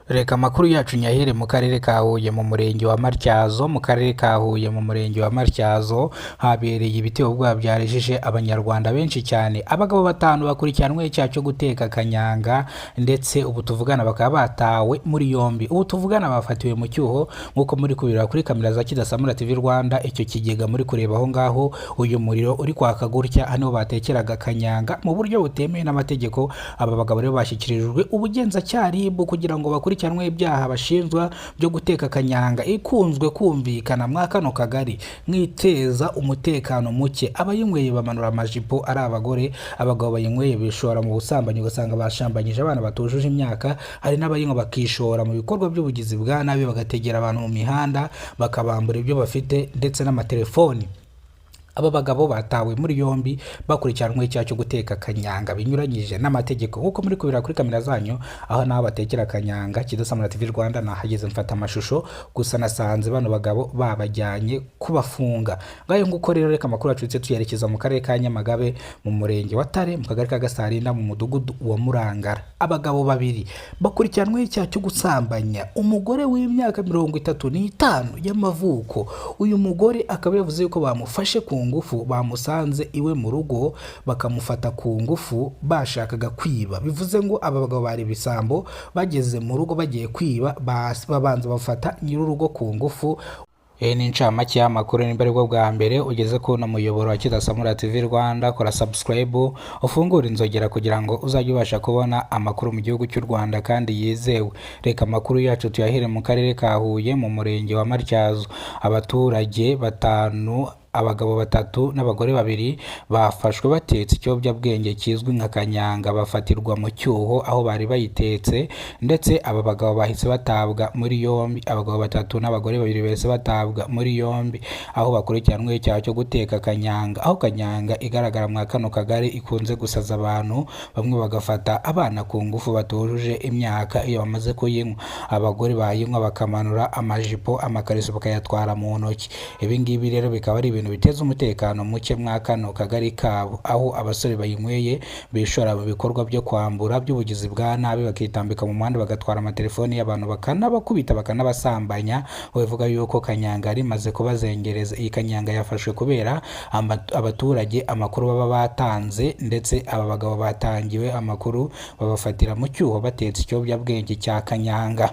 Reka amakuru yacu nyahere mu karere ka Huye mu murenge wa Matyazo. Mu karere ka Huye mu murenge wa Matyazo habereye ibitero byarejeje abanyarwanda benshi cyane. Abagabo batanu bakurikiranwe icyaha cyo guteka kanyanga, ndetse ubu tuvugana bakaba batawe muri yombi. Ubu tuvugana bafatiwe mu cyuho nk'uko muri kubireba kuri kamera za Kidasamura TV Rwanda. Icyo kigega muri kureba aho ngaho, uyu muriro uri kwaka gutya, hano batekeraga kanyanga mu buryo butemewe n'amategeko. Aba bagabo rero bashyikirijwe ubugenzacyaha RIB kugira ngo bakurikiranwe ibyaha bashinjwa byo guteka kanyanga ikunzwe kumvikana mwa kano kagari mwiteza umutekano muke. Abayinyweye bamanura amajipo ari abagore, abagabo bayinyweye bishora mu busambanyi ugasanga bashambanyije abana batujuje imyaka. Hari n'abayinywa bakishora mu bikorwa by'ubugizi bwa nabi, bagategera abantu mu mihanda bakabambura ibyo bafite ndetse n'amatelefoni. Aba bagabo batawe muri yombi bakurikiranwe icyaha cyo guteka kanyanga binyuranyije n'amategeko nk'uko muri kubira kuri kamera zanyu. Aho naho batekera kanyanga, Kidasamura TV Rwanda nahageze mfata amashusho, gusa nasanze bano bagabo babajyanye kubafunga. Ngayo nguko rero reka amakuru acutse tuyerekeza mu karere ka Nyamagabe mu murenge wa Tare mu kagari ka Gasarinda mu mudugudu wa Murangara. Abagabo babiri bakurikiranwe icyaha cyo gusambanya umugore w'imyaka 35 y'amavuko. Uyu mugore akaba yavuze yuko bamufashe ku ngufu, bamusanze iwe mu rugo bakamufata ku ngufu bashakaga kwiba. Bivuze ngo aba bagabo bari bisambo, bageze mu rugo bagiye kwiba, babanza bafata nyir'urugo ku ngufu. Ni incamake y'amakuru. Nimba aribwo bwa mbere ugeze ku muyoboro wa Kidasamura TV Rwanda, kora subscribe, ufungura inzogera kugira ngo uzajye ubasha kubona amakuru mu gihugu cy'u Rwanda kandi yizewe. Reka amakuru yacu tuyahere mu karere ka Huye mu murenge wa Matyazo. Abaturage batanu, abagabo batatu n'abagore babiri bafashwe batetse ikiyobyabwenge kizwi nka kanyanga, bafatirwa mu cyuho aho bari bayitetse, ndetse aba bagabo bahise batabwa muri yombi. Abagabo batatu n'abagore babiri bahise batabwa muri yombi aho bakurikiranwe icyaha cyo guteka kanyanga. Aho kanyanga igaragara mu kano kagari ikunze gusaza abantu, bamwe bagafata abana ku ngufu batujuje imyaka iyo bamaze kuyinywa. Abagore bayinywa bakamanura amajipo, amakariso bakayatwara mu ntoki. Ibi ngibi rero bikaba ari ibintu biteza umutekano muke mwa kano kagari kabo, aho abasore bayinyweye bishora mu bikorwa byo kwambura by'ubugizi bwa nabi, bakitambika mu muhanda bagatwara amatelefoni y'abantu, bakanabakubita bakanabasambanya. Bavuga yuko kanyanga rimaze kubazengereza. Iyi kanyanga yafashwe kubera abaturage amakuru baba batanze, ndetse aba bagabo batangiwe amakuru babafatira mu cyuho batetse ikiyobyabwenge cya kanyanga.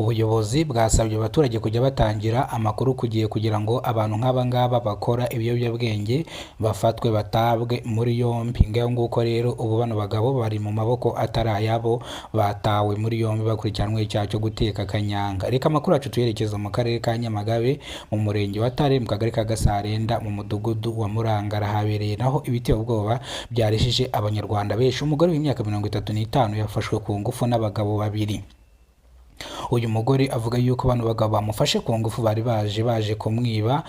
Ubuyobozi bwasabye abaturage kujya batangira amakuru kugira ngo abantu nk'aba ngaba bakora ibiyobyabwenge bafatwe batabwe muri yombi. Ngaho nguko rero ubu bano bagabo bari mu maboko atari ayabo, batawe muri yombi bakurikiranwe icyaha cyo guteka kanyanga. Reka amakuru yacu tuyerekeza mu karere ka Nyamagabe mu murenge wa Tare mu kagari ka Gasarinda mu mudugudu wa Murangara. Habereye naho ibiteye ubwoba byarejeje abanyarwanda benshi. Umugore w'imyaka 35 yafashwe ku ngufu n'abagabo babiri. Uyu mugore avuga yuko bano bagabo bamufashe ku ngufu bari baje kumwiba,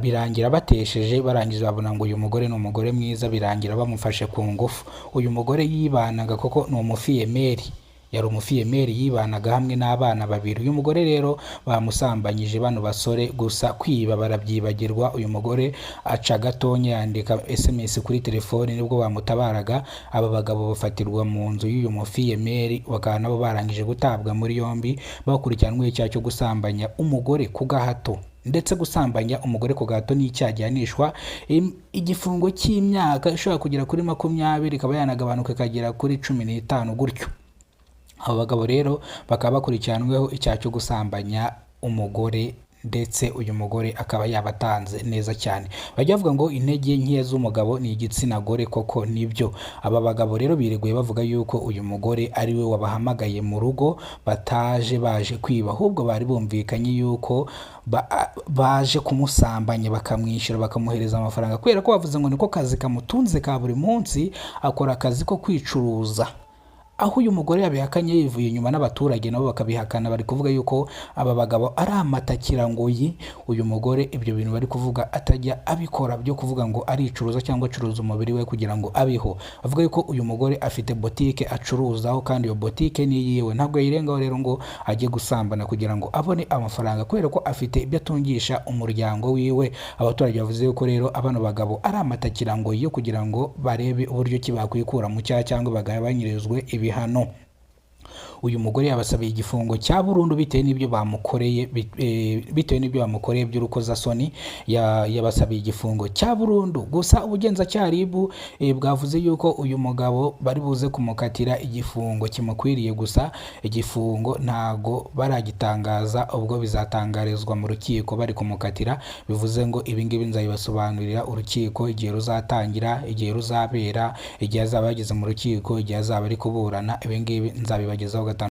birangira batesheje, barangiza babona ngo uyu mugore ni umugore mwiza, birangira bamufashe ku ngufu. Uyu mugore yibanaga koko ni umufiyemeri, yari umufiyemeri, yibanaga hamwe n'abana babiri. Uyu mugore rero bamusambanyije bano basore, gusa kwiba barabyibagirwa. Uyu mugore aca gatonya yandika SMS kuri telefoni, nibwo bamutabaraga. Aba bagabo bafatirwa mu nzu y'uyu mufiyemeri, bakaba nabo barangije gutabwa muri yombi bakurikiranwe icyaha cyo gusambanya umugore ku gahato. Ndetse gusambanya umugore ku gahato ni icyaha gihanishwa igifungo cy'imyaka ishobora kugera kuri 20, ikaba yanagabanuka ikagera kuri 15 gutyo. Aba bagabo rero bakaba bakurikiranweho icyaha cyo gusambanya umugore, ndetse uyu mugore akaba yabatanze neza cyane. Bajya bavuga ngo intege nke z'umugabo ni igitsina gore, koko nibyo. Aba bagabo rero bireguye bavuga yuko uyu mugore ari we wabahamagaye mu rugo, bataje baje kwiba, ahubwo bari bumvikanye yuko baje kumusambanya bakamwishyura, bakamuhereza amafaranga, kubera ko bavuze ngo niko kazi kamutunze ka buri munsi, akora akazi ko kwicuruza. Aho uyu mugore yabihakanye yivuye inyuma, n'abaturage nabo bakabihakana, bari kuvuga yuko aba bagabo ari amatakirangoyi. Uyu mugore ibyo bintu bari kuvuga atajya abikora, byo kuvuga ngo aricuruza cyangwa acuruza umubiri we kugira ngo abeho. Bavuga yuko uyu mugore afite botike acuruzaho, kandi iyo botike ni yiwe, ntabwo yirengaho rero ngo ajye gusambana kugira ngo abone amafaranga, kubera ko afite ibyo atungisha umuryango wiwe. Abaturage bavuze yuko rero abano bagabo ari amatakirangoyi yo kugira ngo barebe uburyo ki bakwikura mu cyaha cyangwa bagabanyirizwe ibihano. uyu mugore yabasabiye igifungo cya burundu bitewe n'ibyo bamukoreye by'urukozasoni. Yabasabiye igifungo cya burundu. Gusa ubugenzacyaha RIB bwavuze yuko uyu mugabo bari buze kumukatira igifungo kimukwiriye, gusa igifungo ntago baragitangaza, ubwo bizatangarizwa mu rukiko bari kumukatira. Bivuze ngo ibingibi nzabibasobanurira urukiko igihe ruzatangira, igihe ruzabera, igihe azaba yageze mu rukiko, igihe azaba ari kuburana. Ibingibi nzabibagezaho